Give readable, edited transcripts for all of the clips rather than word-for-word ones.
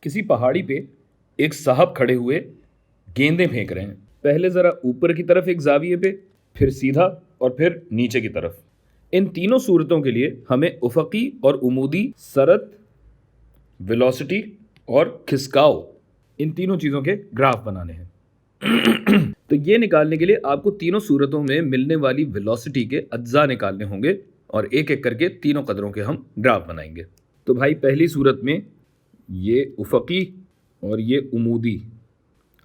किसी पहाड़ी पे एक साहब खड़े हुए गेंदें फेंक रहे हैं। पहले ज़रा ऊपर की तरफ एक ज़ाविये पे, फिर सीधा और फिर नीचे की तरफ। इन तीनों सूरतों के लिए हमें उफ़क़ी और उमूदी सरत, वेलोसिटी और खिसकाव, इन तीनों चीज़ों के ग्राफ बनाने हैं। तो ये निकालने के लिए आपको तीनों सूरतों में मिलने वाली वेलोसिटी के अज्जा निकालने होंगे और एक एक करके तीनों कदरों के हम ग्राफ बनाएंगे। तो भाई पहली सूरत में ये उफ़क़ी और ये उमूदी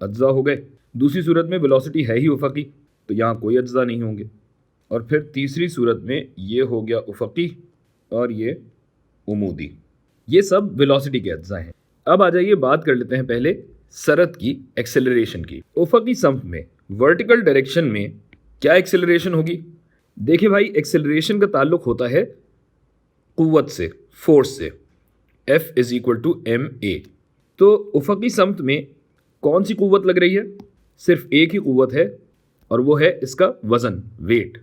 अज्जा हो गए। दूसरी सूरत में वेलोसिटी है ही उफ़क़ी, तो यहाँ कोई अज्जा नहीं होंगे। और फिर तीसरी सूरत में ये हो गया उफ़क़ी और ये उमूदी। ये सब वेलोसिटी के अज्जा हैं। अब आ जाइए बात कर लेते हैं पहले सरत की, एक्सेलरेशन की। उफ़क़ी समत में वर्टिकल डायरेक्शन में क्या एक्सेलरेशन होगी? देखिए भाई, एक्सेलरेशन का ताल्लुक होता है क़ुव्वत से, फोर्स से। F = ma। तो उफ़क़ी समत में कौन सी क़ुव्वत लग रही है? सिर्फ एक ही क़ुव्वत है और वो है इसका वज़न, वेट,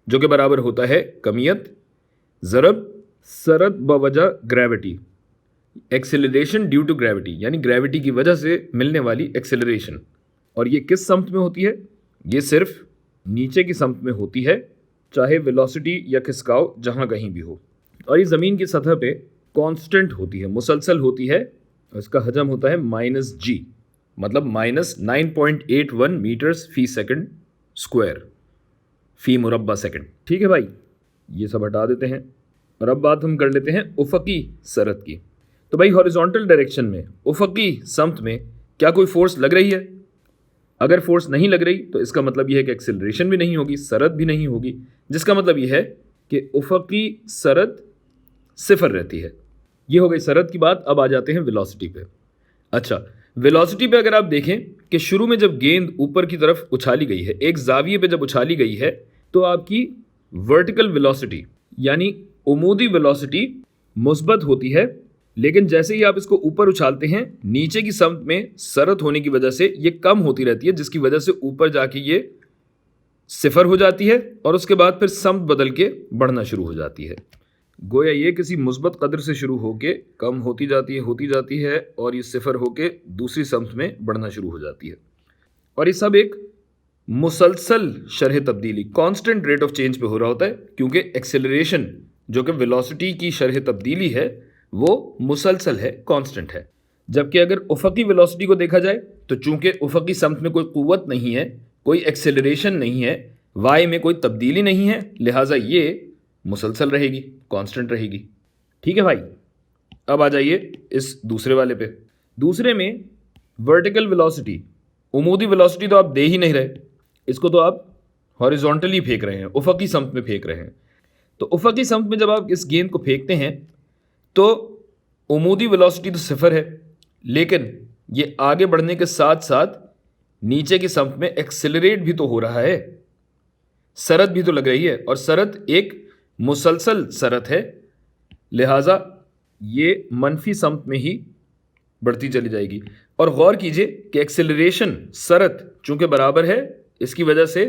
जो कि बराबर होता है कमियत ज़रब सरत बवजह gravity, acceleration due to gravity, यानी ग्रेविटी की वजह से मिलने वाली एक्सेलरेशन। और ये किस समत में होती है? ये सिर्फ नीचे की समत में होती है, चाहे वेलोसिटी या खिसकाव जहाँ कहीं भी हो। और ये ज़मीन की सतह पे कांस्टेंट होती है, मुसलसल होती है। इसका हजम होता है -g, मतलब -9.81 मीटर्स फी सेकंड स्क्वायर, फी मुरब्बा सेकंड। ठीक है भाई, ये सब हटा देते हैं और अब बात हम कर लेते हैं उफ़क़ी सरत की। तो भाई हॉरिजॉन्टल डायरेक्शन में उफ़क़ी समत में क्या कोई फोर्स लग रही है? अगर फोर्स नहीं लग रही तो इसका मतलब यह है कि एक्सेलरेशन भी नहीं होगी, सरत भी नहीं होगी, जिसका मतलब यह है कि उफ़क़ी सरत सिफर रहती है। ये हो गई सरत की बात। अब आ जाते हैं वेलोसिटी पे। अच्छा, वेलोसिटी पे अगर आप देखें कि शुरू में जब गेंद ऊपर की तरफ उछाली गई है, एक ज़ाविये पे जब उछाली गई है, तो आपकी वर्टिकल वेलोसिटी यानी उमूदी वेलोसिटी मुस्बत होती है। लेकिन जैसे ही आप इसको ऊपर उछालते हैं, नीचे की समत में सरत होने की वजह से ये कम होती रहती है, जिसकी वजह से ऊपर जाके ये सिफर हो जाती है और उसके बाद फिर समत बदल के बढ़ना शुरू हो जाती है। गोया ये किसी मुस्बत कदर से शुरू होके कम होती जाती है और ये सिफर होके दूसरी समत में बढ़ना शुरू हो जाती है। और ये सब एक मुसलसल शरह तब्दीली, कांस्टेंट रेट ऑफ चेंज पे हो रहा होता है, क्योंकि एक्सेलरेशन जो कि वेलोसिटी की शरह तब्दीली है वो मुसलसल है, कांस्टेंट है। जबकि अगर उफ़क़ी वेलोसिटी को देखा जाए तो चूंकि उफ़क़ी समत में कोई क़ुव्वत नहीं है, कोई एक्सेलरेशन नहीं है, वाई में कोई तब्दीली नहीं है, लिहाजा ये मुसलसल रहेगी, कांस्टेंट रहेगी। ठीक है भाई, अब आ जाइए इस दूसरे वाले पे। दूसरे में वर्टिकल वेलोसिटी, उमूदी वेलोसिटी तो आप दे ही नहीं रहे, इसको तो आप हॉरिजॉन्टली फेंक रहे हैं, उफ़क़ी समत में फेंक रहे हैं। तो उफ़क़ी समत में जब आप इस गेंद को फेंकते हैं तो उमूदी वेलोसिटी तो सिफर है, लेकिन ये आगे बढ़ने के साथ साथ नीचे की समत में एक्सेलरेट भी तो हो रहा है, सरत भी तो लग रही है, और सरत एक मुसलसल सरत है, लिहाजा ये मनफी समत में ही बढ़ती चली जाएगी। और गौर कीजिए कि एक्सेलरेशन सरत चूंकि बराबर है, इसकी वजह से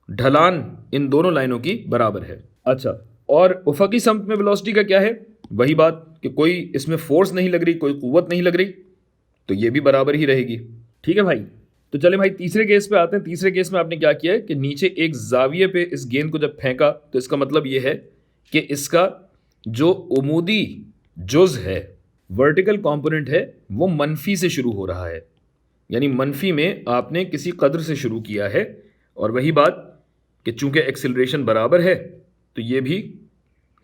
ढलान इन दोनों लाइनों की बराबर है। अच्छा, और उफ़क़ी समत में वेलोसिटी का क्या है? वही बात कि कोई इसमें फोर्स नहीं लग रही, कोई क़ुव्वत नहीं लग रही, तो ये भी बराबर ही रहेगी। ठीक है भाई, तो चले भाई तीसरे केस पे आते हैं। तीसरे केस में आपने क्या किया है कि नीचे एक ज़ाविये पे इस गेंद को जब फेंका तो इसका मतलब ये है कि इसका जो उमूदी जुज़ है, वर्टिकल कंपोनेंट है, वो मनफी से शुरू हो रहा है, यानी मनफी में आपने किसी कदर से शुरू किया है। और वही बात कि चूंकि एक्सेलरेशन बराबर है तो ये भी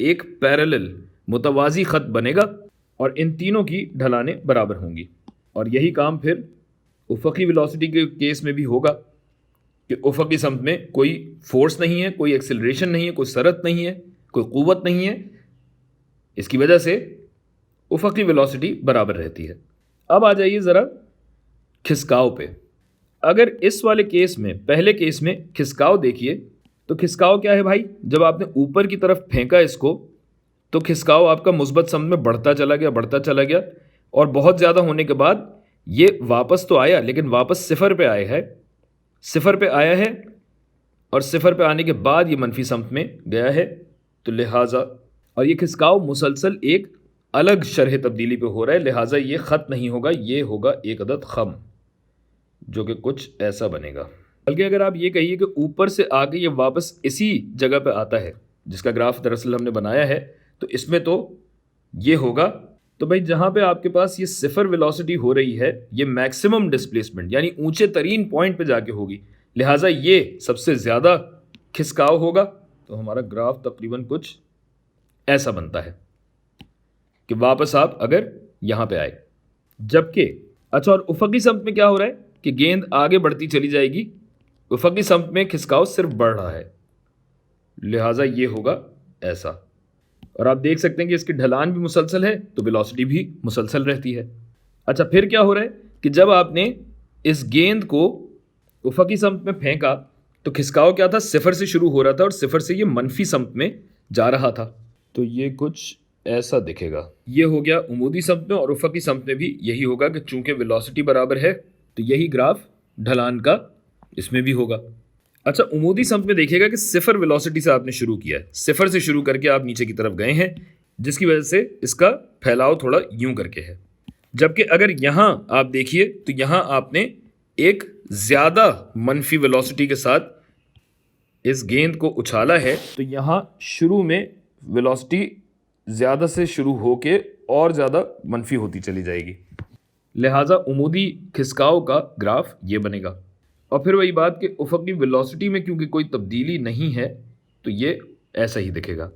एक पैरेलल मुतवाज़ी ख़त बनेगा और इन तीनों की ढलानें बराबर होंगी। और यही काम फिर उफ़क़ी वेलोसिटी के केस में भी होगा कि उफ़क़ी समत में कोई फोर्स नहीं है, कोई एक्सेलरेशन नहीं है, कोई सरत नहीं है, कोई क़ुव्वत नहीं है, इसकी वजह से उफ़क़ी वेलोसिटी बराबर रहती है। अब आ जाइए ज़रा खिसकाव पे। अगर इस वाले केस में, पहले केस में खिसकाव देखिए, तो खिसकाव क्या है भाई? जब आपने ऊपर की तरफ फेंका इसको तो खिसकाव आपका मुस्बत समत में बढ़ता चला गया और बहुत ज़्यादा होने के बाद ये वापस तो आया, लेकिन वापस सिफर पे आया है और सिफर पे आने के बाद ये मनफी समत में गया है। तो लिहाजा, और ये खिसकाव मुसलसल एक अलग शरह तब्दीली पे हो रहा है, लिहाजा ये ख़त नहीं होगा, ये होगा एक अदद ख़म, जो कि कुछ ऐसा बनेगा। बल्कि अगर आप ये कहिए कि ऊपर से आके ये वापस इसी जगह पे आता है जिसका ग्राफ दरअसल हमने बनाया है, तो इसमें तो ये होगा। तो भाई जहाँ पे आपके पास ये सिफर वेलोसिटी हो रही है, ये मैक्सिमम डिस्प्लेसमेंट यानी ऊंचे तरीन पॉइंट पे जाके होगी, लिहाजा ये सबसे ज़्यादा खिसकाव होगा। तो हमारा ग्राफ तकरीबन कुछ ऐसा बनता है कि वापस आप अगर यहाँ पे आए, जबकि अच्छा, और उफकी समत में क्या हो रहा है कि गेंद आगे बढ़ती चली जाएगी, उफकी समत में खिसकाव सिर्फ बढ़ रहा है, लिहाजा ये होगा ऐसा। और आप देख सकते हैं कि इसकी ढलान भी मुसलसल है तो वेलोसिटी भी मुसलसल रहती है। अच्छा, फिर क्या हो रहा है कि जब आपने इस गेंद को उफकी समत में फेंका तो खिसकाव क्या था, सिफर से शुरू हो रहा था और सिफर से ये मनफी समत में जा रहा था। तो ये कुछ ऐसा दिखेगा। ये हो गया उमूदी समत में, और उफकी समत में भी यही होगा कि चूंकि वेलोसिटी बराबर है तो यही ग्राफ ढलान का इसमें भी होगा। अच्छा, उमूदी समत में देखिएगा कि सिफर वेलोसिटी से आपने शुरू किया है, सिफर से शुरू करके आप नीचे की तरफ गए हैं, जिसकी वजह से इसका फैलाव थोड़ा यूं करके है। जबकि अगर यहाँ आप देखिए तो यहाँ आपने एक ज़्यादा मनफी वेलोसिटी के साथ इस गेंद को उछाला है, तो यहाँ शुरू में वेलोसिटी ज़्यादा से शुरू होके और ज़्यादा मनफी होती चली जाएगी, लिहाजा उमूदी खिसकाव का ग्राफ ये बनेगा। और फिर वही बात कि उफकी वेलोसिटी में क्योंकि कोई तब्दीली नहीं है तो ये ऐसा ही दिखेगा।